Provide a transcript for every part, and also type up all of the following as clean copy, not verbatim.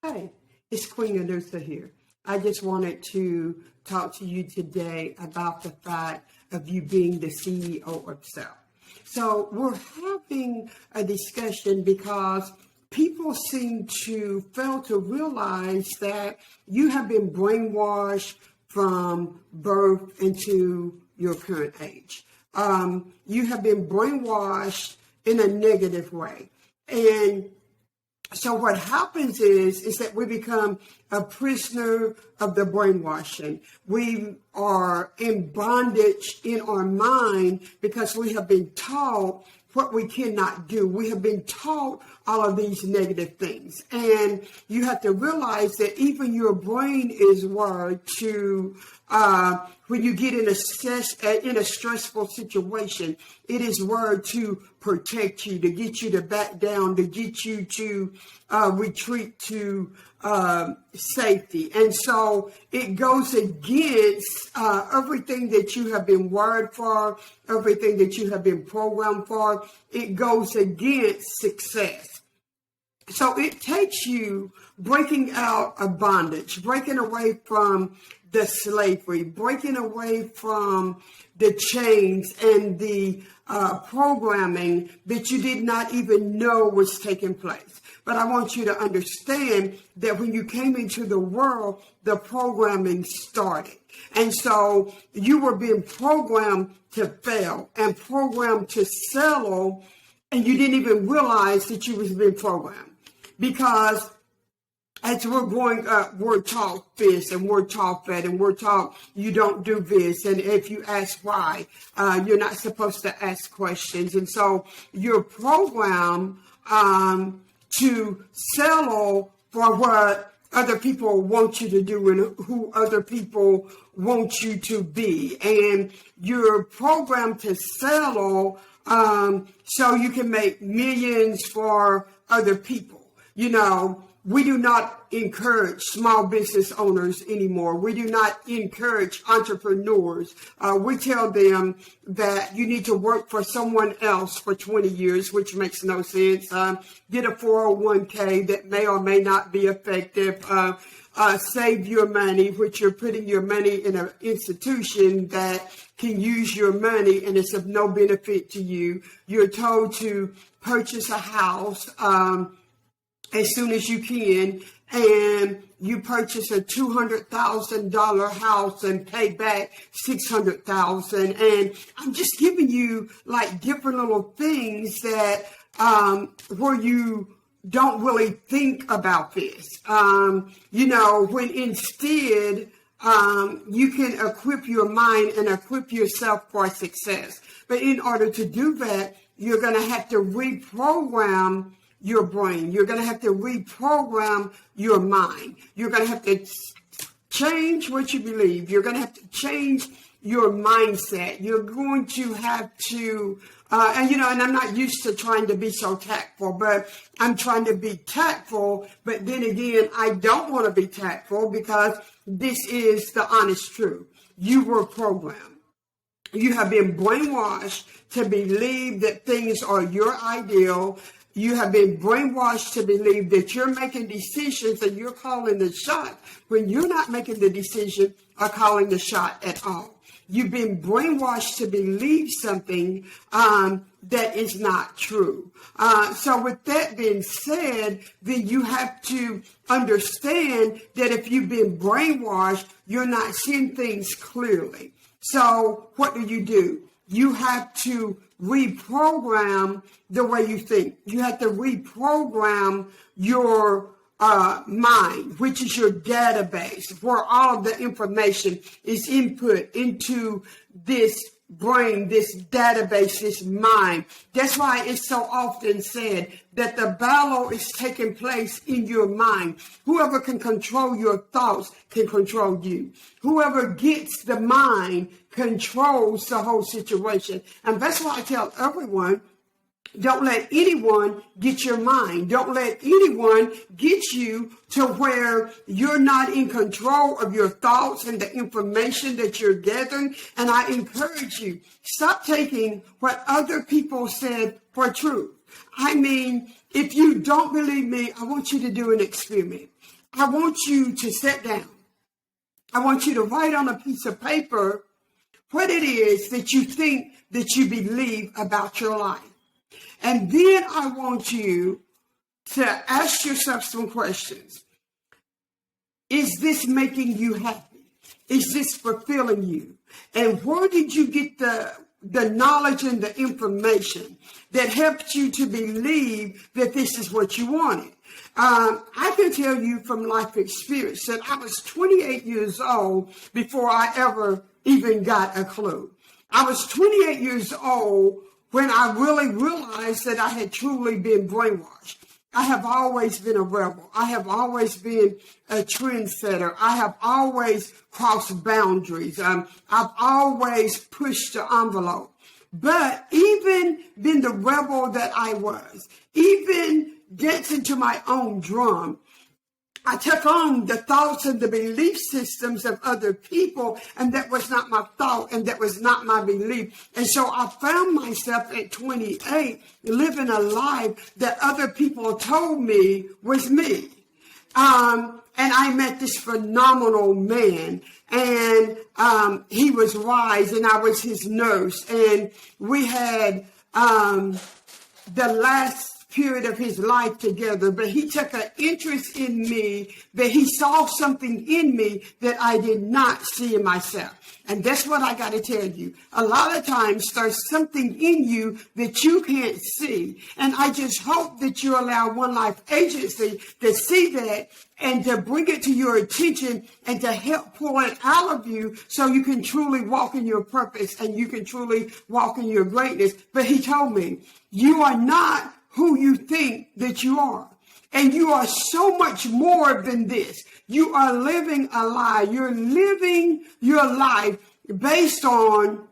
Hi, it's Queen Anusa here. I just wanted to talk to you today about the fact of you being the CEO of self. So we're having a discussion because people seem to fail to realize that you have been brainwashed from birth into your current age. You have been brainwashed in a negative way. And so what happens is that we become a prisoner of the brainwashing. We are in bondage in our mind because we have been taught what we cannot do. We have been taught all of these negative things. And you have to realize that even your brain is wired to, when you get in a stressful situation, it is wired to protect you, to get you to back down, to get you to retreat to safety. And so it goes against everything that you have been wired for, everything that you have been programmed for. It goes against success. So it takes you breaking out of bondage, breaking away from the slavery, breaking away from the chains and the programming that you did not even know was taking place. But I want you to understand that when you came into the world, the programming started. And so you were being programmed to fail and programmed to settle, and you didn't even realize that you was being programmed. Because as we're growing up, we're taught this and we're taught that and we're taught you don't do this. And if you ask why, you're not supposed to ask questions. And so you're programmed to settle for what other people want you to do and who other people want you to be. And you're programmed to settle so you can make millions for other people. You know, we do not encourage small business owners anymore. We do not encourage entrepreneurs. We tell them that you need to work for someone else for 20 years, which makes no sense. Get a 401k that may or may not be effective. Save your money, which you're putting your money in an institution that can use your money and it's of no benefit to you. You're told to purchase a house as soon as you can, and you purchase a $200,000 house and pay back $600,000. And I'm just giving you like different little things that where you don't really think about this. You know, when instead you can equip your mind and equip yourself for success. But in order to do that, you're going to have to reprogram your brain. You're going to have to reprogram your mind. You're going to have to change what you believe. You're going to have to change your mindset. You're going to have to, and I'm not used to trying to be so tactful, but I'm trying to be tactful. But then again, I don't want to be tactful because this is the honest truth. You were programmed. You have been brainwashed to believe that things are your ideal. You have been brainwashed to believe that you're making decisions and you're calling the shot when you're not making the decision or calling the shot at all. You've been brainwashed to believe something that is not true. So with that being said, then you have to understand that if you've been brainwashed, you're not seeing things clearly. So what do? You have to reprogram the way you think. You have to reprogram your mind, which is your database, where all of the information is input into this brain, this database, this mind. That's why it's so often said that the battle is taking place in your mind. Whoever can control your thoughts can control you. Whoever gets the mind controls the whole situation. And that's why I tell everyone, don't let anyone get your mind. Don't let anyone get you to where you're not in control of your thoughts and the information that you're gathering. And I encourage you, stop taking what other people said for truth. I mean, If you don't believe me, I want you to do an experiment. I want you to sit down. I want you to write on a piece of paper what it is that you think that you believe about your life. And then I want you to ask yourself some questions. Is this making you happy? Is this fulfilling you? And where did you get the knowledge and the information that helped you to believe that this is what you wanted? I can tell you from life experience that I was 28 years old before I ever even got a clue. I was 28 years old when I really realized that I had truly been brainwashed. I have always been a rebel. I have always been a trendsetter. I have always crossed boundaries. I've always pushed the envelope. But even being the rebel that I was, even dancing to my own drum, I took on the thoughts and the belief systems of other people, and that was not my thought, and that was not my belief. And so I found myself at 28 living a life that other people told me was me. And I met this phenomenal man, and he was wise, and I was his nurse, and we had the last period of his life together, but he took an interest in me, that he saw something in me that I did not see in myself. And that's what I got to tell you. A lot of times there's something in you that you can't see. And I just hope that you allow One Life Agency to see that and to bring it to your attention and to help pull it out of you so you can truly walk in your purpose and you can truly walk in your greatness. But he told me, you are not who you think that you are. And you are so much more than this. You are living a lie. You're living your life based on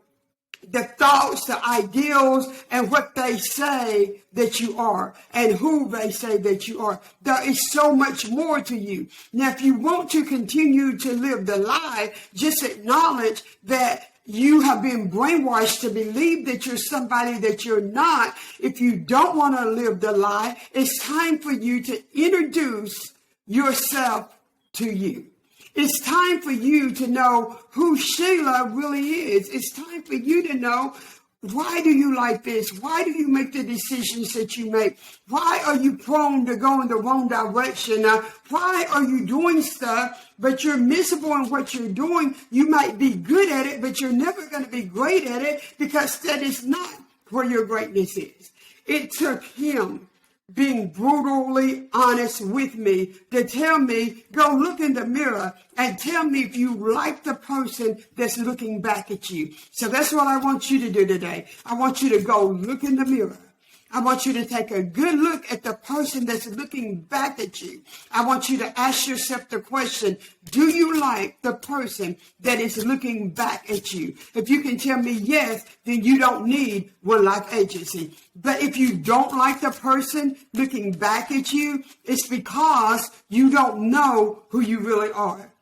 the thoughts, the ideals, and what they say that you are and who they say that you are. There is so much more to you. Now, if you want to continue to live the lie, just acknowledge that you have been brainwashed to believe that you're somebody that you're not. If you don't want to live the lie, it's time for you to introduce yourself to you. It's time for you to know who Sheila really is. It's time for you to know, why do you like this? Why do you make the decisions that you make? Why are you prone to go in the wrong direction? Why are you doing stuff, but you're miserable in what you're doing? You might be good at it, but you're never going to be great at it, because that is not where your greatness is. It took him being brutally honest with me to tell me, go look in the mirror and tell me if you like the person that's looking back at you. So that's what I want you to do today. I want you to go look in the mirror. I want you to take a good look at the person that's looking back at you. I want you to ask yourself the question, do you like the person that is looking back at you? If you can tell me yes, then you don't need One Life Agency. But if you don't like the person looking back at you, it's because you don't know who you really are.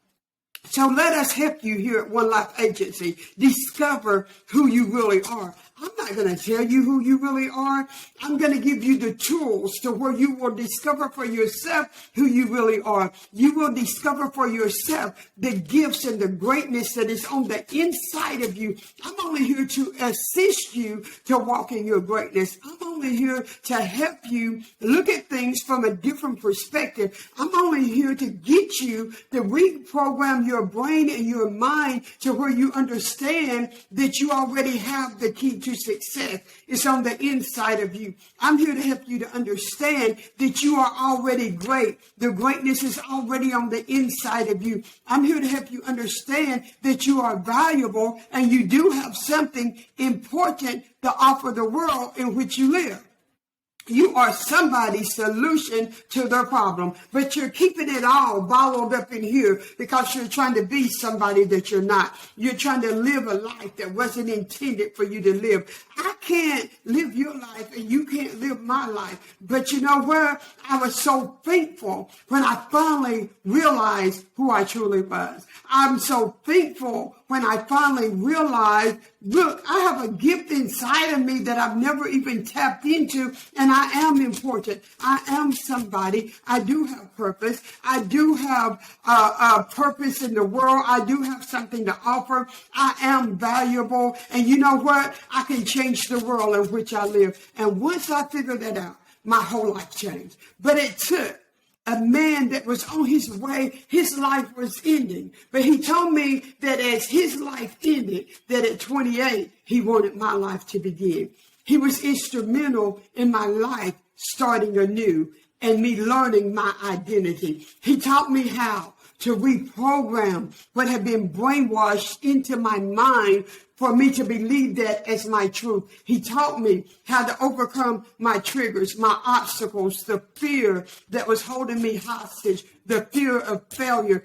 So let us help you here at One Life Agency discover who you really are. I'm not going to tell you who you really are. I'm going to give you the tools to where you will discover for yourself who you really are. You will discover for yourself the gifts and the greatness that is on the inside of you. I'm only here to assist you to walk in your greatness. I'm only here to help you look at things from a different perspective. I'm only here to get you to reprogram your brain and your mind to where you understand that you already have the key to success. It's on the inside of you. I'm here to help you to understand that you are already great. The greatness is already on the inside of you. I'm here to help you understand that you are valuable and you do have something important to offer the world in which you live. You are somebody's solution to their problem, but you're keeping it all bottled up in here because you're trying to be somebody that you're not. You're trying to live a life that wasn't intended for you to live. I can't live your life and you can't live my life. But you know where? I was so thankful when I finally realized who I truly was. I'm so thankful when I finally realized, look, I have a gift inside of me that I've never even tapped into, and I am important. I am somebody. I do have purpose. I do have a purpose in the world. I do have something to offer. I am valuable. And you know what? I can change the world in which I live. And once I figured that out, my whole life changed. But it took a man that was on his way, his life was ending. But he told me that as his life ended, that at 28, he wanted my life to begin. He was instrumental in my life starting anew and me learning my identity. He taught me how to reprogram what had been brainwashed into my mind for me to believe that as my truth. He taught me how to overcome my triggers, my obstacles, the fear that was holding me hostage, the fear of failure.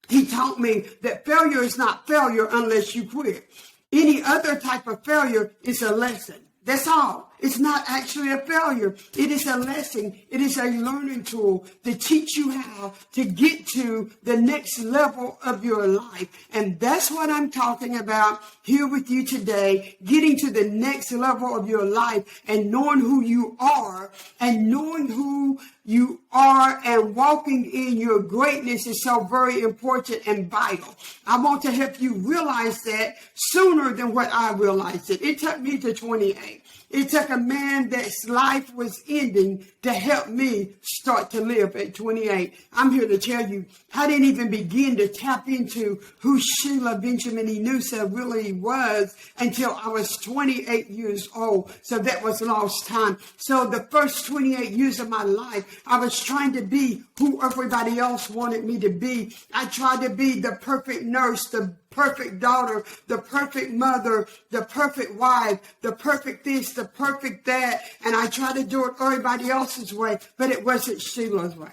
He taught me that failure is not failure unless you quit. Any other type of failure is a lesson. That's all. It's not actually a failure. It is a lesson. It is a learning tool to teach you how to get to the next level of your life. And that's what I'm talking about here with you today, getting to the next level of your life and knowing who you are and knowing who you are and walking in your greatness is so very important and vital. I want to help you realize that sooner than what I realized it. It took me to 28. It took a man that's life was ending to help me start to live at 28. I'm here to tell you, I didn't even begin to tap into who Sheila Benjamin Enusa really was until I was 28 years old. So that was lost time. So the first 28 years of my life, I was trying to be who everybody else wanted me to be. I tried to be the perfect nurse, the perfect daughter, the perfect mother, the perfect wife, the perfect this, the perfect that. And I tried to do it everybody else's way, but it wasn't Sheila's way.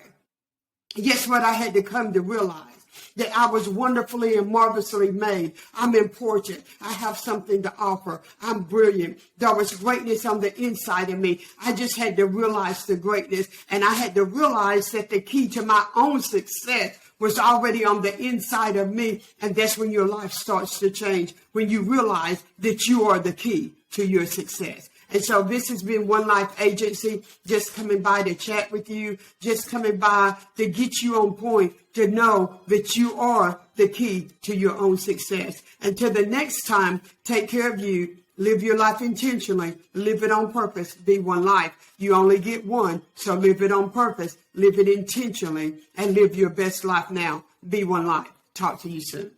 Guess what I had to come to realize? That I was wonderfully and marvelously made. I'm important. I have something to offer. I'm brilliant. There was greatness on the inside of me. I just had to realize the greatness. And I had to realize that the key to my own success was already on the inside of me. And that's when your life starts to change, when you realize that you are the key to your success. And so this has been One Life Agency, just coming by to chat with you, just coming by to get you on point, to know that you are the key to your own success. Until the next time, take care of you. Live your life intentionally. Live it on purpose. Be one life. You only get one, so live it on purpose. Live it intentionally and live your best life now. Be one life. Talk to you soon.